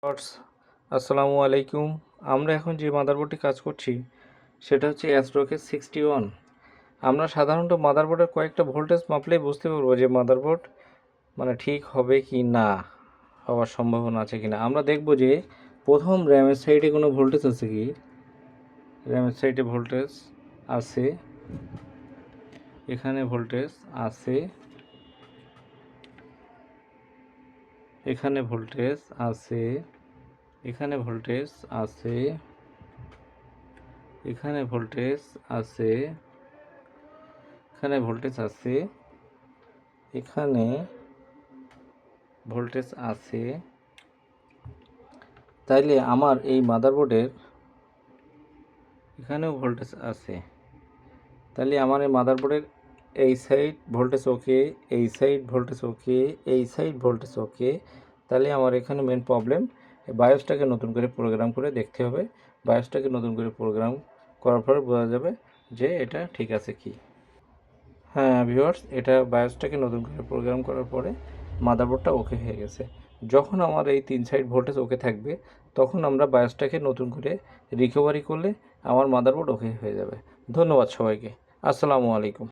Viewers, আসসালামু আলাইকুম। আমরা এখন যে মাদারবোর্ডটি কাজ করছি সেটা হচ্ছে অ্যাস্ট্রোকের 61। আমরা সাধারণত মাদারবোর্ডের কয়েকটা ভোল্টেজ মাপলেই বুঝতে পারবো যে মাদারবোর্ড ঠিক হবে কি না, হওয়ার সম্ভাবনা আছে কি না। আমরা দেখব যে প্রথম র্যামের সাইডে কোনো ভোল্টেজ আছে কি। র্যামের সাইডে ভোল্টেজ আছে, এখানে ভোল্টেজ আছে, এখানে ভোল্টেজ আছে, এখানে ভোল্টেজ আছে, এখানে ভোল্টেজ আছে, এখানে ভোল্টেজ আছে, এখানে ভোল্টেজ আছে। তাইলে আমার এই মাদারবোর্ডের এখানেও ভোল্টেজ আছে। তাহলে আমার এই মাদারবোর্ডের এই সাইড ভোল্টেজ ওকে, এই সাইড ভোল্টেজ ওকে, এই সাইড ভোল্টেজ ওকে। তাহলে আমার এখানে মেন প্রবলেম, বায়োসটাকে নতুন করে প্রোগ্রাম করে দেখতে হবে। বায়োসটাকে নতুন করে প্রোগ্রাম করার পরে বোঝা যাবে যে এটা ঠিক আছে কি। হ্যাঁ ভিউয়ার্স, এটা বায়োসটাকে নতুন করে প্রোগ্রাম করার পরে মাদারবোর্ডটা ওকে হয়ে গেছে। যখন আমার এই 3 সাইড ভোল্টেজ ওকে থাকবে তখন আমরা বায়োসটাকে নতুন করে রিকভারি করলে আমার মাদারবোর্ড ওকে হয়ে যাবে। ধন্যবাদ সবাইকে। আসসালামু আলাইকুম।